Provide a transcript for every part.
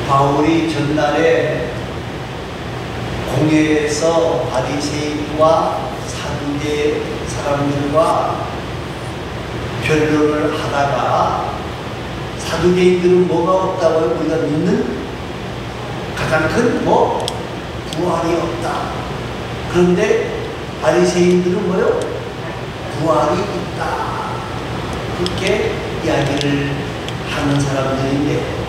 바울이 전날에 공회에서 바리새인과 사두개 사람들과 변론을 하다가 사두개인들은 뭐가 없다고 우리가 믿는 가장 큰 부활이 없다. 그런데 바리새인들은 뭐요? 부활이 있다. 그렇게 이야기를 하는 사람들인데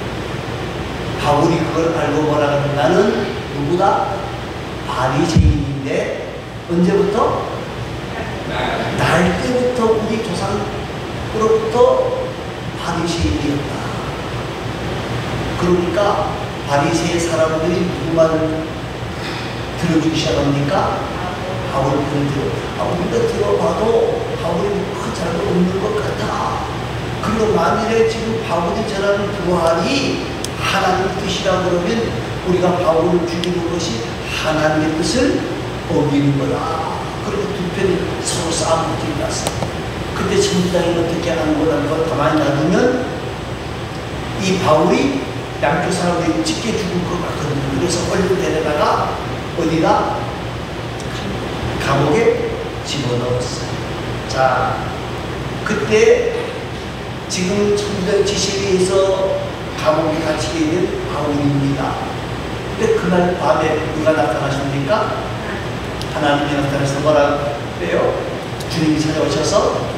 바울이 그걸 알고 뭐라 하면 나는 누구다? 바리새인인데 언제부터? 날 때부터 우리 조상으로부터 바리새인이었다. 그러니까 바리새 사람들이 누구 말을 들어주기 시작합니까? 바울 편을 우리가 들어봐도 바울이 그 잘못 없는 것 같아. 그리고 만일에 지금 바울이 전하는 부활이 하나님의 뜻이라 그러면 우리가 바울을 죽이는 것이 하나님의 뜻을 어기는 거다. 그리고 두 편이 서로 싸움을 일어났어. 그때 천부장이 어떻게 하는 거라는 걸 가만히 놔두면 이 바울이 양쪽 사람들이 찢게 죽을 것 같거든요. 그래서 얼른 데려다가 어디다? 감옥에 집어넣었어요. 자, 그때 지금 천부장 지시에 의해서 감옥에 갇히게 된 바울입니다. 근데 그날 밤에 누가 나타나십니까? 하나님이 나타나서 뭐라고 해요? 주님이 찾아오셔서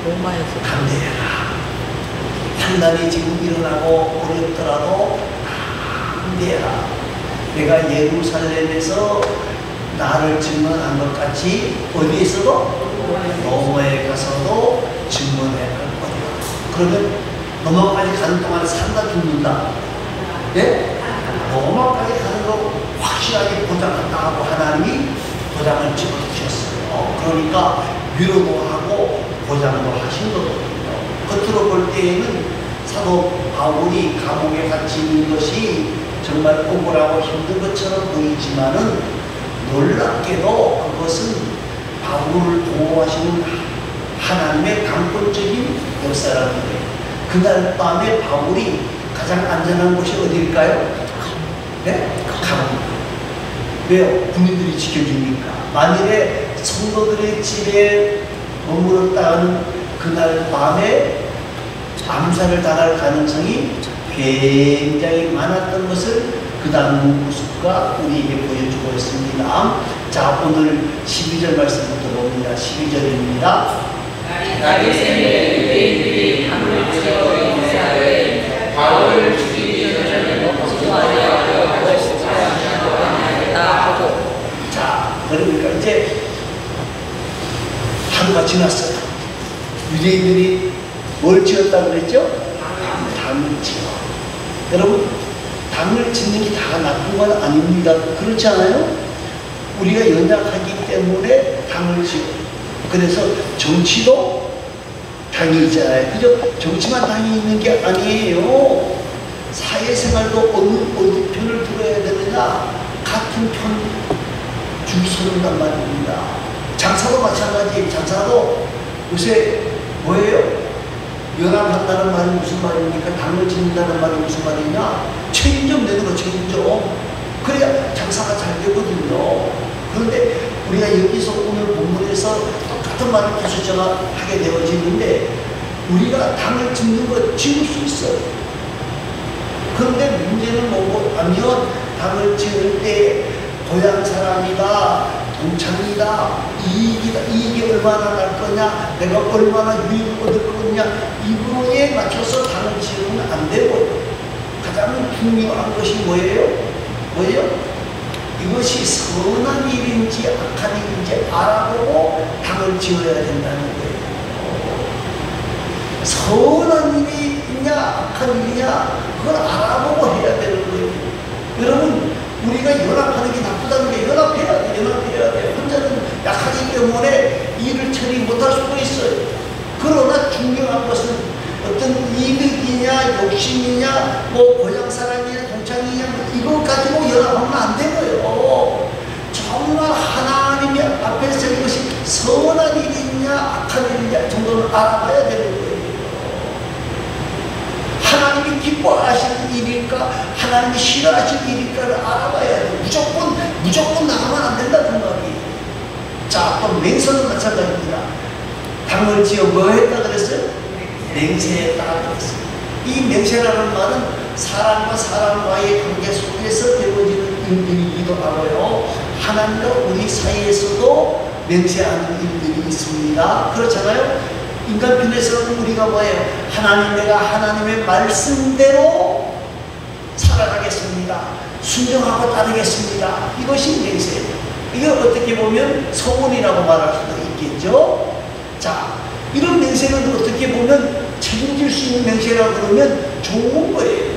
담대해라. 환난이 지금 일어나고 어렵더라도 담대해라. 내가 예루살렘에서 나를 증언한 것 같이 어디에서도 로마에 가서도 증언해야 할 거다. 그러면 로마까지 가는 동안에 산다 죽는다. 네? 로마까지 가는 거 확실하게 보장한다 하고 하나님이 보장을 찍어주셨어요. 그러니까 위로도 하고 보장도 하신 거거든요. 겉으로 볼 때에는 사도 바울이 감옥에 갇혀 있는 것이 정말 억울하고 힘든 것처럼 보이지만은 놀랍게도 그것은 바울을 보호하시는 하나님의 강권적인 역사라는 거예요. 그날 밤에 바울이 가장 안전한 곳이 어디일까요? 네? 감옥. 왜요? 군인들이 지켜주니까. 만일에 성도들의 집에 머물렀다는 그날 밤에 암살을 당할 가능성이 굉장히 많았던 것을 그 다음 모습과 우리에게 보여주고 있습니다. 자, 오늘 12절 말씀부터 봅니다. 12절입니다. 바리새인의 유대인들이 담을 지어 인사하되 바울을 죽이기 전에 걱정하여 자, 그러니까 이제 하루가 지났어요. 유대인들이 뭘 지었다고 그랬죠? 담을 지어. 여러분, 담을 짓는 게 다 나쁜 건 아닙니다. 그렇지 않아요? 우리가 연약하기 때문에 담을 지어. 그래서 정치도 당이 있잖아요. 그죠? 정치만 당이 있는 게 아니에요. 사회생활도 어느 편을 들어야 되느냐? 같은 편 줄 서는단 말입니다. 장사도 마찬가지. 장사도 요새 뭐예요? 연합한다는 말이 무슨 말입니까? 당을 짓는다는 말이 무슨 말이냐? 책임좀 내는 거 책임좀. 그래야 장사가 잘 되거든요. 그런데 우리가 여기서 오늘 본문에서 똑같은 말을 계속 제가 하게 되어지는데 우리가 당을 짓는 거 지을 수 있어요. 그런데 문제는 뭐냐면 당을 지을 때 고향 사람이다, 동창이다, 이익이다, 이익이 얼마나 날 거냐, 내가 얼마나 유익을 얻을 거냐, 이거에 맞춰서 당을 지으면 안 되고 가장 중요한 것이 뭐예요? 이것이 선한 일인지 악한 일인지 알아보고 당을 지어야 된다는 거예요. 선한 일이 있냐 악한 일이냐 그걸 알아보고 해야 되는 거예요. 여러분, 우리가 연합하는 게 나쁘다는 게 연합해야 돼. 혼자는 약하기 때문에 일을 처리 못할 수도 있어요. 그러나 중요한 것은 어떤 이득이냐 욕심이냐 고향 사람이냐 동창이냐 이거 가지고 연합하면 안 되고요. 정말 하나님의 앞에서 이것이 선한 일이냐 악한 일이냐 정도는 알아봐야 되는 거예요. 하나님이 기뻐하시는 일일까, 하나님이 싫어하시는 일일까를 알아봐야 돼. 무조건 나가면 안 된다는 말이에요. 자, 또 맹세는 마찬가지입니다. 당을 지어 뭐 했다 그랬어요? 맹세했다 그랬어요. 이 맹세라는 말은 사람과 사람과의 관계 속에서 되어지는 일들이기도 하고요, 하나님과 우리 사이에서도 맹세하는 일들이 있습니다. 그렇잖아요. 인간편에서는 우리가 뭐예요? 내가 하나님의 말씀대로 살아가겠습니다. 순종하고 따르겠습니다. 이것이 맹세예요. 이게 어떻게 보면 소원이라고 말할 수도 있겠죠. 자, 이런 맹세는 어떻게 보면 책임질 수 있는 맹세라고 그러면 좋은 거예요.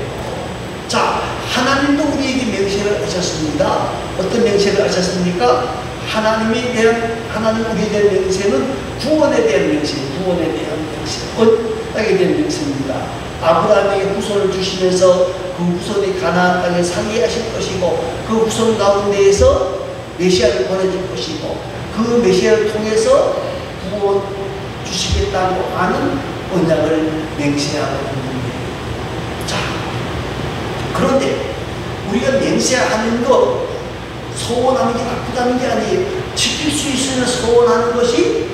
자, 하나님도 우리에게 맹세를 하셨습니다. 어떤 맹세를 하셨습니까? 하나님 우리에 대한 맹세는 구원에 대한 맹세예요. 구원에 대한 맹세, 땅에 대한 맹세입니다. 아브라함에게 후손을 주시면서 그 후손이 가나안 땅에 살게 하실 것이고, 그 후손 가운데에서 메시아를 보내줄 것이고, 그 메시아를 통해서 구원 주시겠다고 하는 언약을 맹세하고 있는 거예요. 자, 그런데 우리가 맹세하는 것, 소원하는 게 나쁘다는 게 아니에요. 지킬 수 있으면 소원하는 것이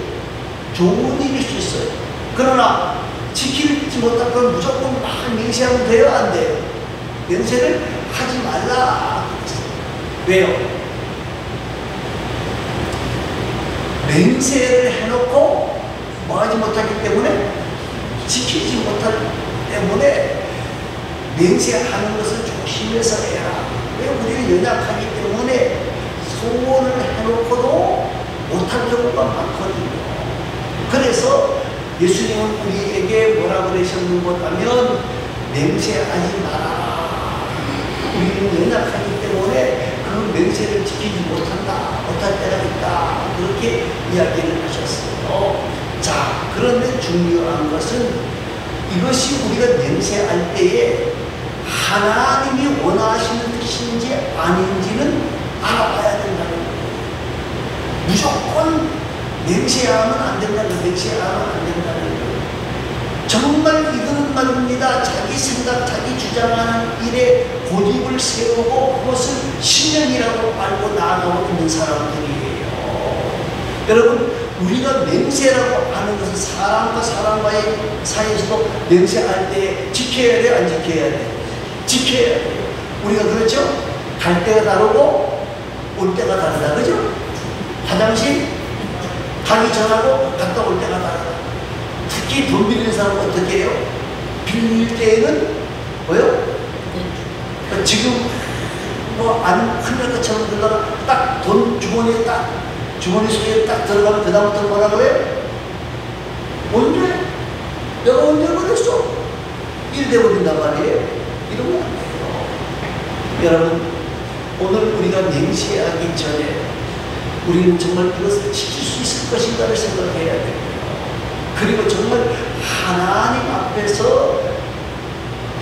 좋은 일일 수 있어요. 그러나 지키지 못할 건 무조건 막 맹세하면 돼요, 안 돼요? 맹세를 하지 말라. 왜요? 맹세를 해놓고 뭐 하지 못하기 때문에, 지키지 못하기 때문에 맹세하는 것을 조심해서 해라. 왜? 우리는 연약하기 때문에 소원을 해놓고도 못할 경우가 많거든요. 그래서 예수님은 우리에게 뭐라고 그러셨는가 하면, 맹세하지 말아라. 우리는 연약하기 때문에 그 맹세를 지키지 못할 때가 있다. 그렇게 이야기를 하셨어요. 자, 그런데 중요한 것은 이것이 우리가 맹세할 때에 하나님이 원하시는 뜻인지 아닌지는 알아봐야 된다는 거예요. 무조건 맹세하면 안 된다는 거예요. 맹세하면 안 된다는 거예요. 정말 이거는 말입니다. 자기 생각, 자기 주장하는 일에 고집을 세우고 그것을 신념이라고 알고 나아가고 있는 사람들이에요. 여러분, 우리가 맹세라고 하는 것은 사람과 사람과의 사이에서도 맹세할 때 지켜야 돼, 안 지켜야 돼? 지켜야 돼요. 우리가 그렇죠? 갈 때가 다르고 올 때가 다르다, 그죠? 화장실 가기 전하고 갔다 올 때가 다르다. 특히 돈 빌리는 사람은 어떻게 해요? 빌릴 때에는 뭐요? 지금 뭐 안 흘릴 것처럼 들다가 딱 돈 주머니 속에 딱 들어가면 그 다음부터 뭐라고 해? 언제? 내가 언제 그랬어? 일 돼버린단 말이에요. 이러면 안 돼요. 여러분, 오늘 우리가 맹세하기 전에 우리는 정말 이것을 지킬 수 있을 것인가를 생각해야 돼요. 그리고 정말 하나님 앞에서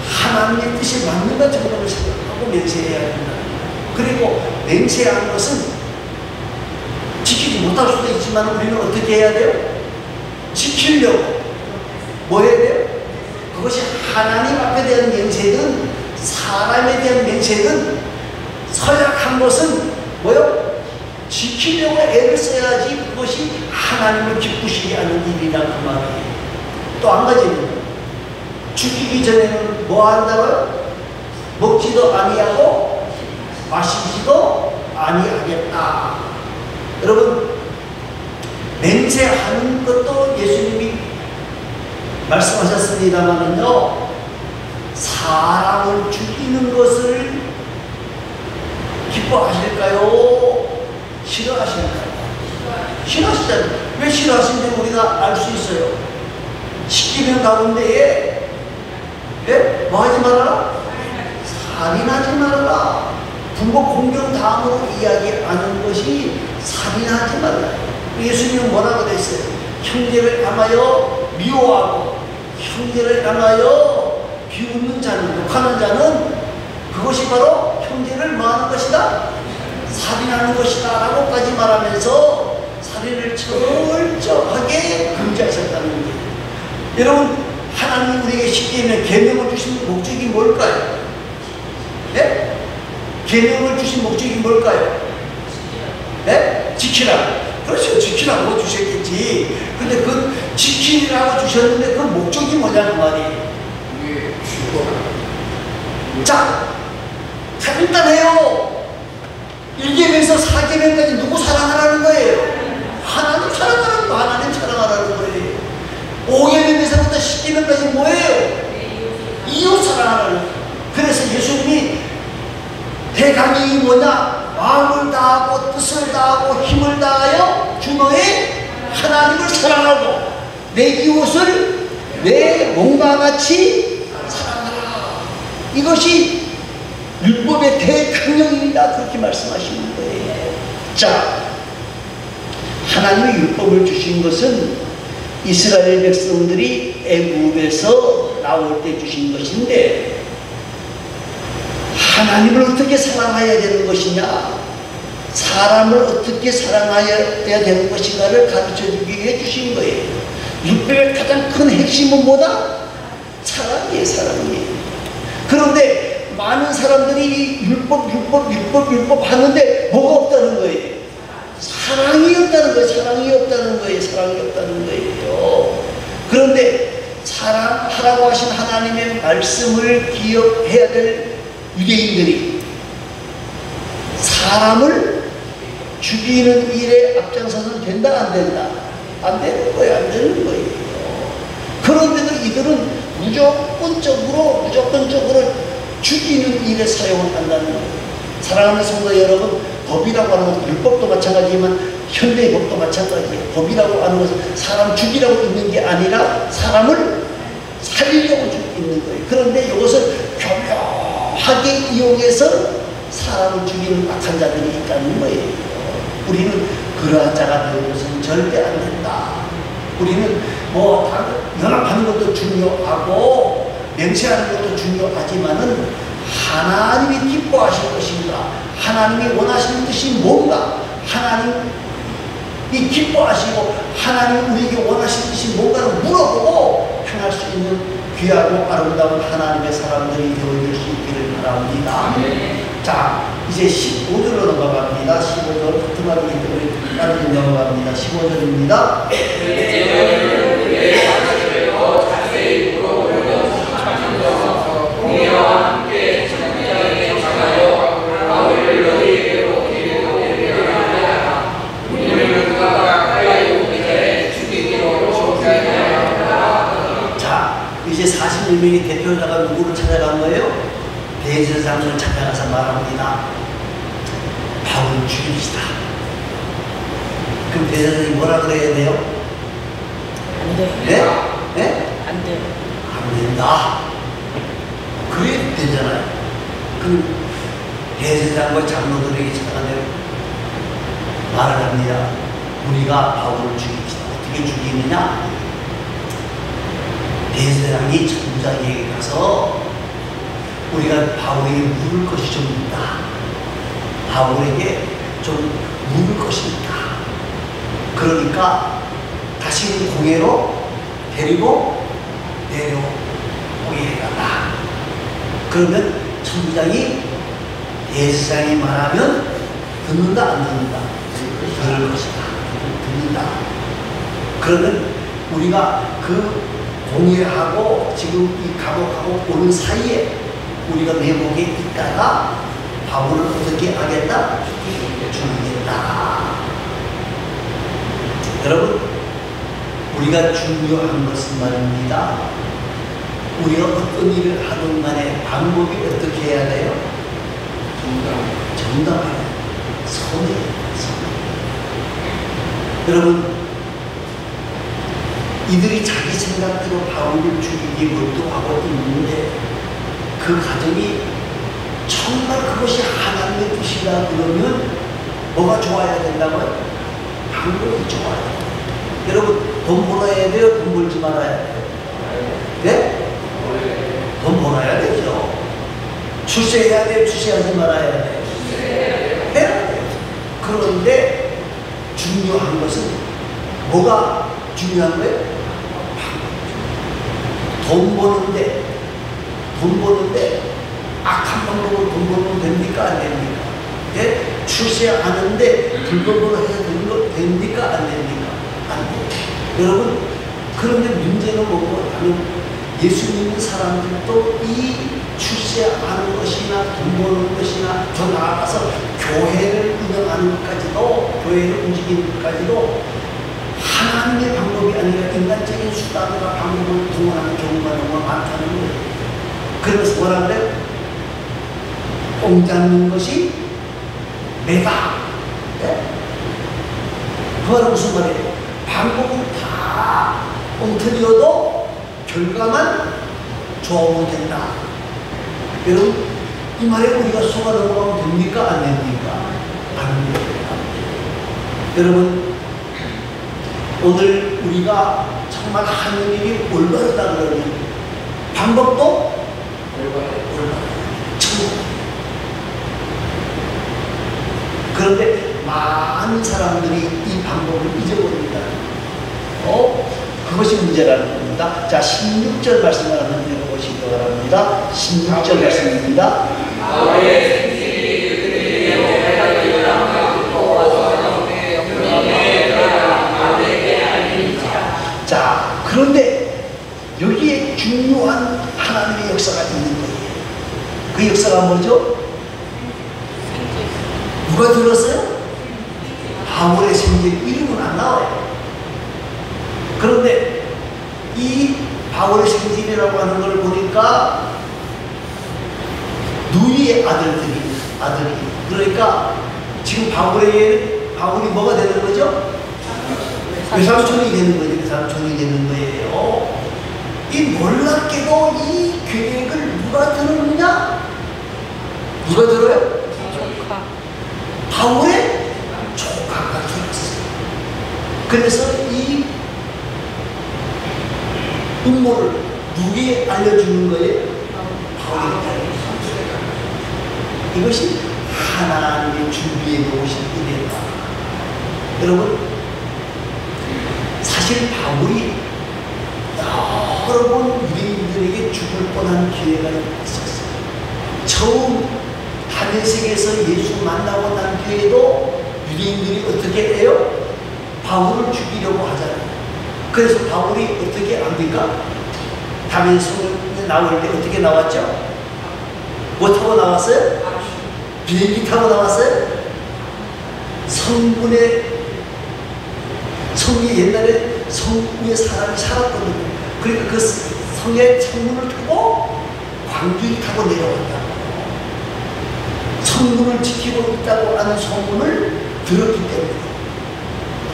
하나님의 뜻이 맞는가 정도를 생각하고 맹세해야 된다. 그리고 맹세하는 것은 지키지 못할 수도 있지만 우리는 어떻게 해야 돼요? 지키려고 뭐 해야 돼요? 그것이 하나님 앞에 대한 맹세든 사람에 대한 맹세든 서약한 것은 뭐요? 지키려고 애를 써야지 그것이 하나님을 기쁘시게 하는 일이란 그 말이에요. 또 한 가지는 죽이기 전에는 뭐 한다고요? 먹지도 아니하고 마시지도 아니하겠다. 여러분, 맹세하는 것도 예수님이 말씀하셨습니다만은요, 사람을 죽이는 것을 기뻐하실까요? 싫어하실까요? 싫어하시잖아요. 왜 싫어하시는지 우리가 알 수 있어요. 10계명 가운데에 뭐 하지 말아라? 살인하지 말아라. 부모 공경 다음으로 이야기하는 것이 살인하지 말라. 예수님은 뭐라고 그랬어요? 형제를 향하여 미워하고 형제를 향하여 비웃는 자는, 욕하는 자는 그것이 바로 형제를 뭐하는 것이다? 살인하는 것이다 라고까지 말하면서 살인을 철저하게 금지하셨다는 거예요. 여러분, 하나님이 우리에게 십계명 계명을 주신 목적이 뭘까요? 네? 계명을 주신 목적이 뭘까요? 네? 지키라. 그렇죠. 지키라고 주셨겠지. 근데 그 지키라고 주셨는데 그 목적이 뭐냐 그 말이에요. 자, 간단해요. 1계명에서 4계명까지 누구 사랑하라는 거예요? 하나님 사랑하라는 거, 하나님 사랑하라는 거예요. 5계명에서부터 10계명까지 뭐예요? 이웃 사랑하라는 거예요. 그래서 예수님이 대강령이 뭐냐? 마음을 다하고 뜻을 다하고 힘을 다하여 주 너의 하나님을 사랑하고 내 이웃을 내 몸과 같이 사랑하라. 이것이 율법의 대강령입니다. 그렇게 말씀하시는 거예요. 자, 하나님의 율법을 주신 것은 이스라엘 백성들이 애굽에서 나올 때 주신 것인데 하나님을 어떻게 사랑해야 되는 것이냐, 사람을 어떻게 사랑해야 되는 것인가를 가르쳐주기 위해 주신 거예요. 율법의 가장 큰 핵심은 뭐다? 사랑이에요. 사랑이에요. 그런데 많은 사람들이 율법 하는데 뭐가 없다는 거예요? 사랑이 없다는 거예요. 사랑이 없다는 거예요. 사랑이 없다는 거예요. 그런데 사랑하라고 하신 하나님의 말씀을 기억해야 될 유대인들이 사람을 죽이는 일에 앞장서서는 된다 안 된다? 안 되는 거예요. 안 되는 거예요. 그런데도 이들은 무조건적으로 죽이는 일에 사용을 한다는 거예요. 사랑하는 성도 여러분, 법이라고 하는 것은 율법도 마찬가지지만 현대의 법도 마찬가지예요. 법이라고 하는 것은 사람 죽이라고 있는 게 아니라 사람을 살리려고 있는 거예요. 그런데 이것을 교묘하게 이용해서 사람을 죽이는 악한 자들이 있다는 거예요. 우리는 그러한 자가 되는 것은 절대 안 된다. 우리는 연합하는 것도 중요하고 맹세하는 것도 중요하지만은 하나님이 기뻐하실 것인가, 하나님이 원하시는 뜻이 뭔가, 하나님이 기뻐하시고 하나님이 우리에게 원하시는 뜻이 뭔가를 물어보고 행할 수 있는 귀하고 아름다운 하나님의 사람들이 되어줄 수 있기를 바랍니다. 자, 이제 15절로 넘어갑니다. 15절 같은 말이기 때문에 다른 넘어갑니다. 15절입니다. 자, 이제 46명의 대표자가 누구를 찾아간 거예요? 대제사장을 찾아가서 말합니다. 바울을 죽입시다. 그럼 대제사장이 뭐라 그래야 돼요? 안 돼. 네? 네? 안 돼. 안 된다. 그래 되잖아요. 그럼 대제사장과 장로들에게 찾아가서 말을 합니다. 우리가 바울을 죽입시다. 어떻게 죽이느냐? 대제사장이 천부장에게 가서 우리가 바울에게 물을 것이 좀 있다. 바울에게 좀 물을 것이 있다. 그러니까 다시 공회로 데리고 내려오게 해달라. 그러면 천부장이 대제사장이 말하면 듣는다 안 듣는다? 들을 것이다. 듣는다. 그러면 우리가 그 공회하고 지금 이 감옥하고 오는 사이에 우리가 매복에 있다가 바울을 어떻게 하겠다? 죽이겠다. 여러분, 우리가 중요한 것은 말입니다. 우리가 어떤 일을 하든 간에 방법이 어떻게 해야 돼요? 정당하게 선해. 여러분, 이들이 자기 생각대로 바울을 죽이기 몰두하고 있는데 그 가정이 정말 그것이 하나님의 뜻이다 그러면 뭐가 좋아야 된다고요? 방법이 좋아야 돼요. 여러분, 돈 벌어야 돼요? 돈 벌지 말아야 돼요? 네? 돈 벌어야 되죠. 출세해야 돼요? 출세하지 말아야 돼요? 해야 돼요. 그런데 중요한 것은 뭐가 중요한 거예요? 돈 버는데 악한 방법으로 돈 벌면 됩니까? 안 됩니까? 예? 출세하는데 불법으로 해서 됩니까? 안 됩니까? 안 돼요. 여러분, 그런데 문제는 뭐고 하면 예수 믿는 사람들도 이 출세하는 것이나 돈 버는 것이나 더 나아가서 교회를 운영하는 것까지도, 교회를 움직이는 것까지도 하나님의 방법이 아니라 인간적인 수단과 방법을 동원하는 경우가 너무 많다는 거예요. 그래서 뭐라 그래요? 뽕 잡는 것이 매다. 네? 그 말은 무슨 말이에요? 방법은 다 엉터리여도 결과만 좋으면 된다. 여러분, 이 말에 우리가 속아 넘어가면 됩니까? 안 됩니까? 안 됩니다. 여러분, 오늘 우리가 정말 하는 일이 올바르다 그러니 방법도 올바르다. 그런데 많은 사람들이 이 방법을 잊어버립니다. 그것이 문제라는 겁니다. 자, 16절 말씀을 한번 읽어보시기 바랍니다. 16절 말씀입니다. 자, 그런데 여기에 중요한 하나님의 역사가 있는 거예요. 그 역사가 뭐죠? 누가 들었어요? 바울의 생전 이름은 안 나와요. 그런데 이 바울의 생전이라고 하는 걸 보니까 누이의 아들이 그러니까 지금 바울이 뭐가 되는 거죠? 외삼촌이 되는 거죠. 외삼촌이 되는 거예요. 이 놀랍게도 이 계획을 누가 들었느냐? 누가 들어요? 바울의 조카가 들었어요. 그래서 이 음모를 누구에게 알려주는 거예요? 바울에게 알려주는 거예요. 이것이 하나님의 준비해 놓으신 일이다. 여러분, 사실 바울이 여러 번 유대인들에게 죽을 뻔한 기회가 있었어요. 처음 다메섹에서 예수 만나고 난 뒤에도 유대인들이 어떻게 해요? 바울을 죽이려고 하잖아요. 그래서 바울이 어떻게 합니까? 다메섹에 나올 때 어떻게 나왔죠? 뭐 타고 나왔어요? 비행기 타고 나왔어요? 성에 옛날에 성에 사람이 살았거든요. 그러니까 그 성의 창문을 타고 광주를 타고 내려왔다. 성문을 지키고 있다고 하는 소문을 들었기 때문에.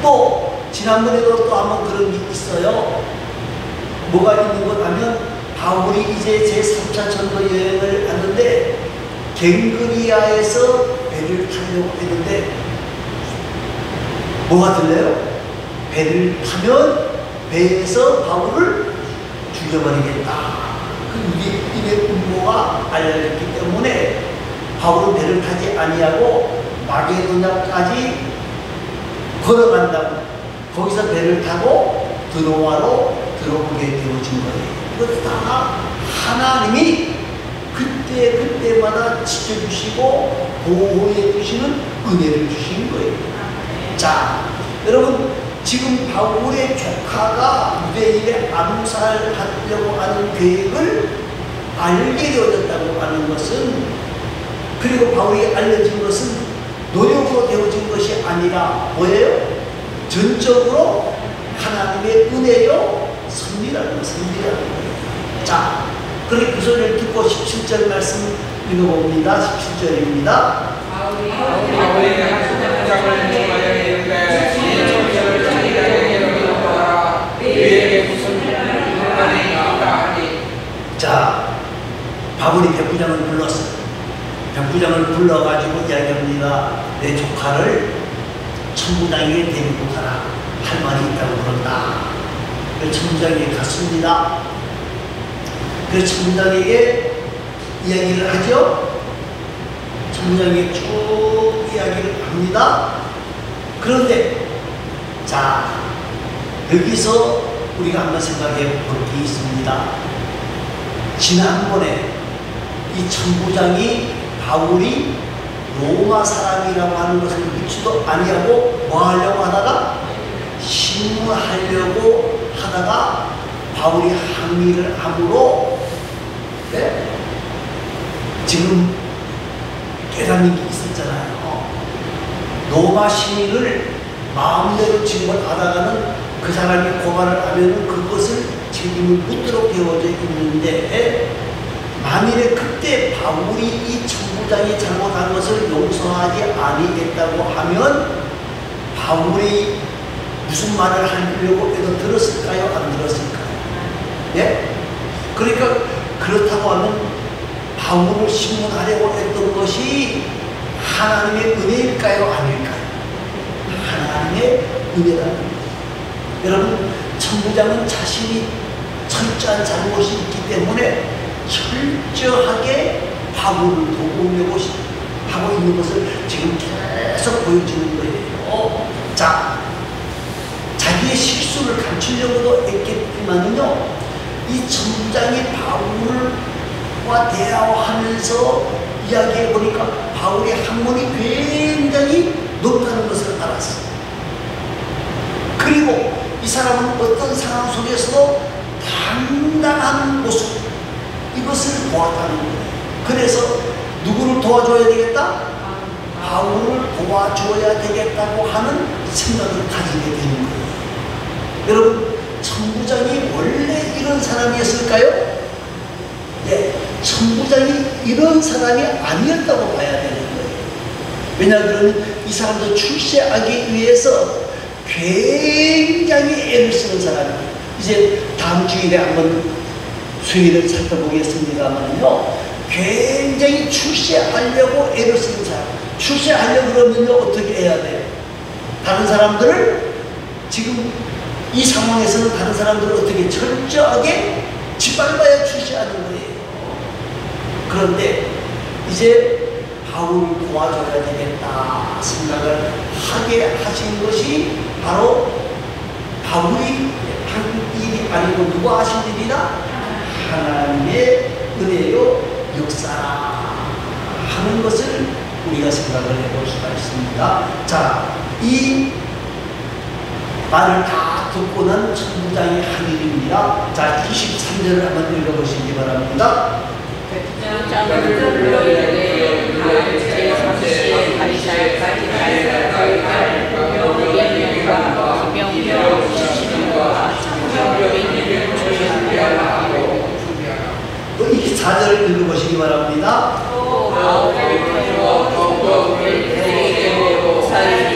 또 지난번에도 또 한번 그런 게 있어요. 뭐가 있는 것 하면 바울이 이제 제3차 전도 여행을 하는데 갱그리아에서 배를 타려고 했는데 뭐가 들려요? 배를 타면 배에서 바울을 죽여버리겠다. 그 유대인의 음모가 알려졌기 때문에 바울은 배를 타지 아니하고 마게도냐까지 걸어간다고 거기서 배를 타고 드로아로 들어오게 되어진 거예요. 이것도 다 하나님이 그때마다 지켜주시고 보호해 주시는 은혜를 주신 거예요. 자, 여러분, 지금 바울의 조카가 유대인의 암살을 하려고 하는 계획을 알게 되어졌다고 하는 것은, 그리고 바울이 알려진 것은 노력으로 되어진 것이 아니라 뭐예요? 전적으로 하나님의 은혜요, 섭리라는 거예요. 자, 그렇게 그 소리를 듣고 17절 말씀 읽어봅니다. 17절입니다. 자, 바울이 백부장을 불렀어요. 백부장을 불러가지고 이야기합니다. 내 조카를 천부장에게 데리고 가라. 할 말이 있다고 그런다. 그래서 천부장에게 갔습니다. 그래서 천부장에게 이야기를 하죠. 천부장에게 쭉 이야기를 합니다. 그런데 자, 여기서 우리가 한번 생각해 볼 게 있습니다. 지난번에 이 천부장이 바울이 로마 사람이라고 하는 것을 묻지도 아니하고 뭐 하려고 하다가 신문하려고 하다가 바울이 항의를 함으로 네? 지금 깨닫는 게 있었잖아요. 로마 시민을 마음대로 징벌하다가는 그 사람이 고발을 하면 그것을 책임을 묻도록 되어져 있는데 만일에 그때 바울이 이 천부장이 잘못한 것을 용서하지 아니겠다고 하면 바울이 무슨 말을 하려고 해도 들었을까요? 안 들었을까요? 예? 그러니까 그렇다고 하면 바울을 신문하려고 했던 것이 하나님의 은혜일까요? 아닐까요? 하나님의 은혜라는 거예요. 여러분, 천부장은 자신이 철저한 잘못이 있기 때문에 철저하게 바울을 도우려고 하고 있는 것을 지금 계속 보여주는 거예요. 자, 자기의 실수를 감추려고도 했겠지만요, 이 천부장이 바울과 대화하면서 이야기해 보니까 바울의 학문이 굉장히 높다는 것을 알았어요. 그리고 이 사람은 어떤 상황 속에서도 당당한 모습, 이것을 보았다는 거예요. 그래서 누구를 도와줘야 되겠다? 바울을 도와줘야 되겠다고 하는 생각을 가지게 되는 거예요. 여러분, 천부장이 원래 이런 사람이었을까요? 네, 천부장이 이런 사람이 아니었다고 봐야 되는 거예요. 왜냐하면 이 사람도 출세하기 위해서 굉장히 애를 쓰는 사람이에요. 이제 다음 주일에 한번 수위를 살펴보겠습니다만요, 굉장히 출세하려고 애를 쓰는 사람. 출세하려고 그러면요, 어떻게 해야 돼요? 다른 사람들을 지금 이 상황에서는 다른 사람들을 어떻게 철저하게 짓밟아야 출세하는 거예요. 그런데 이제 바울을 도와줘야 되겠다 생각을 하게 하신 것이 바로 바울이 한 일이 아니고 누가 하신 일이다? 하나님의 은혜요 역사라 하는 것을 우리가 생각을 해볼 수가 있습니다. 자, 이 말을 다 듣고 난 천부장이 한 일입니다. 자, 23절을 한번 읽어보시기 바랍니다. 장을 불러이르되 제3시에 가리사까지 가리사를 명령과 기병 시신과 장병 조연하고 또 24절을 읽어보시기 바랍니다. 바울을 태워 동독을 대대로 살리기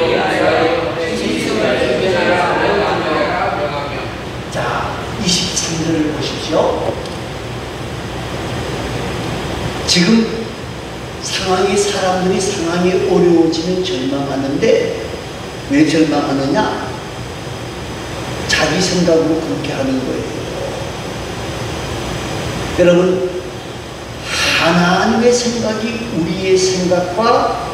위하여 진술을 명하며. 자, 23절을 보십시오. 지금 사람들이 상황이 어려워지면 절망하는데 왜 절망하느냐? 자기 생각으로 그렇게 하는 거예요. 여러분, 하나님의 생각이 우리의 생각과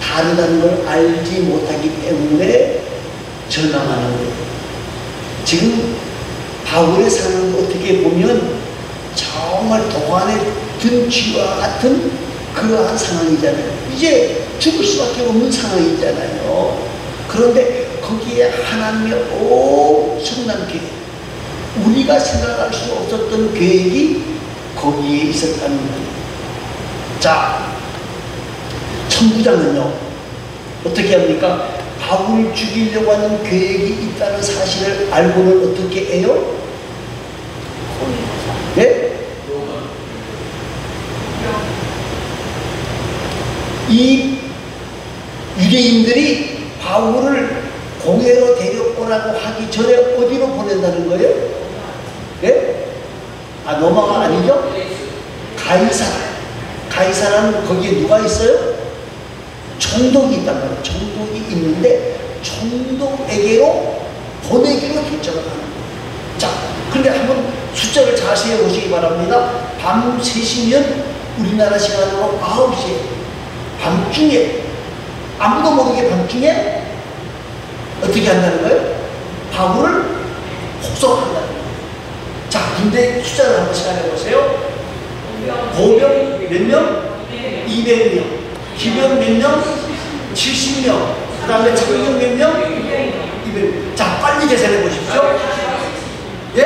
다르다는 걸 알지 못하기 때문에 절망하는 거예요. 지금 바울의 상황을 어떻게 보면 정말 도안에 든 쥐와 같은 그러한 상황이잖아요. 이제 죽을 수밖에 없는 상황이잖아요. 그런데 거기에 하나님의 엄청난 계획, 우리가 생각할 수 없었던 계획이 거기에 있었다는 거예요. 자, 천부장은요 어떻게 합니까? 바울을 죽이려고 하는 계획이 있다는 사실을 알고는 어떻게 해요? 네? 이 유대인들이 바울을 공회로 데려오라고 하기 전에 어디로 보낸다는 거예요? 예? 아, 로마가 아니죠? 가이사라. 가이사라는 거기에 누가 있어요? 총독이 있단 말이에요. 총독이 있는데 총독에게로 보내기로 결정을 하는 거예요. 자, 근데 한번 숫자를 자세히 보시기 바랍니다. 밤 3시면 우리나라 시간으로 9시에 밤중에, 아무도 모르게 밤중에 어떻게 한다는 거예요? 바울을 복속한다는 거예요. 자, 군대 숫자를 한번 생각해보세요. 보병 몇 명? 200명. 기병 몇 명? 70명. 그 다음에 장병 몇 명? 200명. 자, 빨리 계산해 보십시오. 예?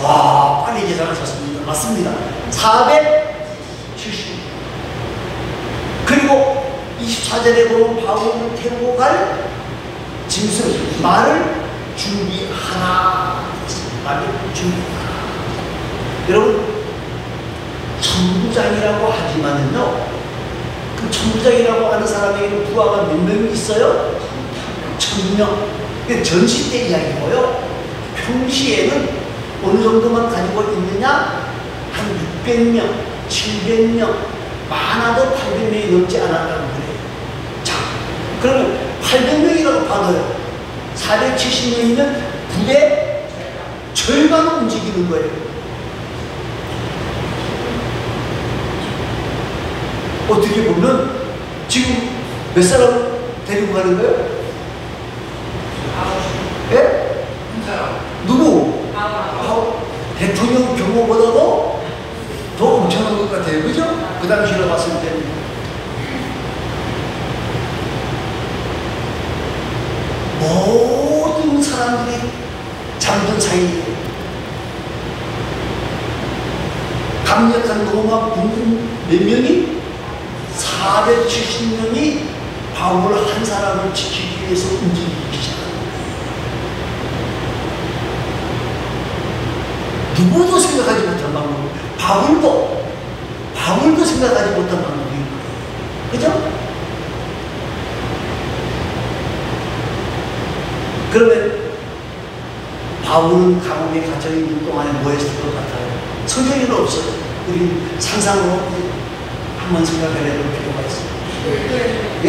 와, 빨리 계산하셨습니다. 맞습니다. 470. 그리고 24절에 보면 바울을 태우고 갈 짐승, 말을 준비하라. 말을 준비하라. 여러분, 천부장이라고 하지만은요, 그 천부장이라고 하는 사람에게는 부하가 몇 명이 있어요? 1000명. 전시 때 이야기고요. 평시에는 어느 정도만 가지고 있느냐? 한 600명, 700명, 많아도 800명이 넘지 않았다는 거예요. 자, 그러면 800명이라고 봐도요, 470명이면 부대 절반을 움직이는 거예요. 어떻게 보면 지금 몇 사람 데리고 가는 거예요? 예? 누구? 대통령 규모보다도 더 엄청난 것 같아요. 그죠? 그 당시로 봤을 때는. 모든 사람들이 잠든 사이에 강력한 로마 군인 몇 명이? 470명이 바울 한 사람을 지키기 위해서 움직이기 시작합니다. 누구도 생각하지 못한 방법, 바울도 생각하지 못한 방법인 거예요. 그죠? 그러면 바울은 감옥에 갇혀 있는 동안에 뭐 했을 것 같아요? 성경에는 없어요. 우리 상상으로 한번 생각해 볼 필요가 있어요. 예?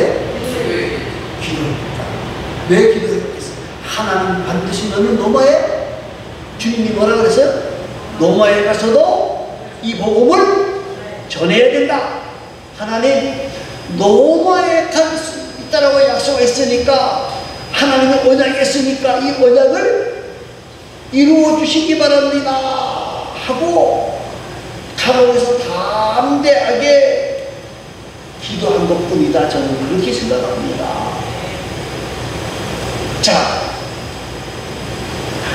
기도했다. 왜 기도했겠어요? 하나님 반드시 너는 로마에, 주님이 뭐라 그랬어요? 로마에 가서도 이 복음을 전해야 된다. 하나님, 로마에 갈 수 있다라고 약속했으니까, 하나님의 언약했으니까 이 언약을 이루어 주시기 바랍니다 하고 감옥에서 담대하게 기도한 것뿐이다. 저는 그렇게 생각합니다. 자,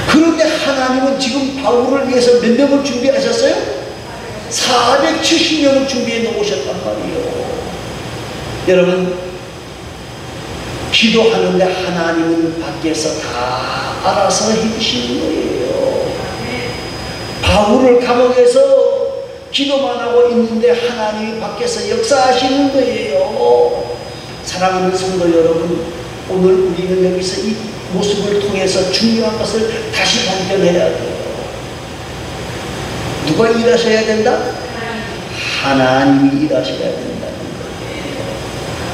그런데 하나님은 지금 바울을 위해서 몇 명을 준비하셨어요? 470명을 준비해 놓으셨단 말이에요. 여러분, 기도하는데 하나님은 밖에서 다 알아서 해주시는 거예요. 바울을 감옥에서 기도만 하고 있는데 하나님이 밖에서 역사하시는 거예요. 사랑하는 성도 여러분, 오늘 우리는 여기서 이 모습을 통해서 중요한 것을 다시 발견해야 돼요. 누가 일하셔야 된다? 하나님이 일하셔야 된다는 거예요.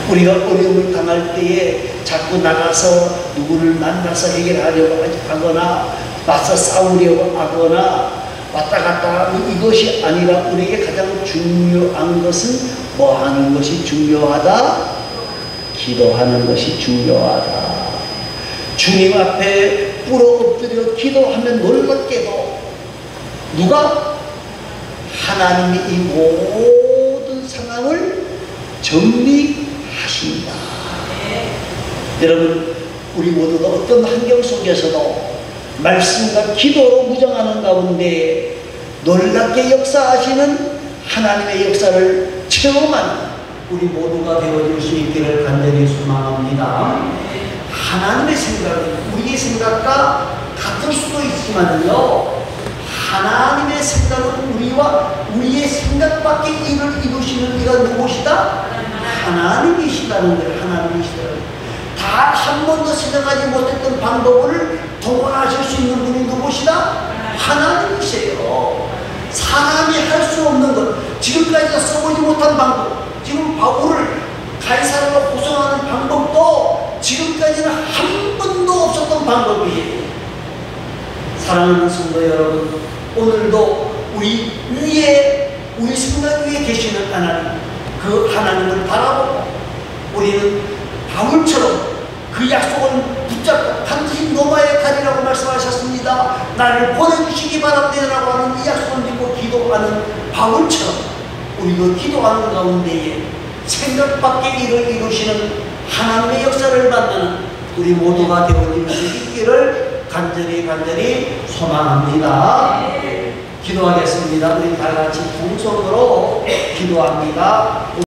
우리가 어려움을 당할 때에 자꾸 나가서 누구를 만나서 해결하려고 하거나 맞서 싸우려고 하거나 왔다 갔다 하는 이것이 아니라 우리에게 가장 중요한 것은 뭐 하는 것이 중요하다? 기도하는 것이 중요하다. 주님 앞에 꿇어 엎드려 기도하면 놀랍게도 누가? 하나님이 이 모든 상황을 정리하신다. 여러분, 우리 모두가 어떤 환경 속에서도 말씀과 기도로 무장하는 가운데 놀랍게 역사하시는 하나님의 역사를 체험한 우리 모두가 되어줄 수 있기를 간절히 소망합니다. 하나님의 생각은 우리의 생각과 같을 수도 있지만요, 하나님의 생각은 우리의 생각밖에 일을 이루시는 이가 누구시다? 하나님이시다는 거예요. 하나님이시다. 다 한 번도 생각하지 못했던 방법을 동원하실 수 있는 분이 누구시다? 하나님이세요. 사람이 할 수 없는 것, 지금까지 써보지 못한 방법, 지금 바울을 가이사랴로 구성하는 방법도 지금까지는 한 번도 없었던 방법이에요. 사랑하는 성도 여러분, 오늘도 우리 생각 위에 계시는 하나님, 그 하나님을 바라보고 우리는 바울처럼 그 약속을 붙잡고 반드시 노마의 칼이라고 말씀하셨습니다. 나를 보내주시기 바랍니다라고 하는 이 약속을 믿고 기도하는 바울처럼 우리도 기도하는 가운데에 생각 밖의 일을 이루시는 하나님의 역사를 만나는 우리 모두가 되어질 수 있기를 간절히 소망합니다. 기도하겠습니다. 우리 다 같이 통성으로 기도합니다.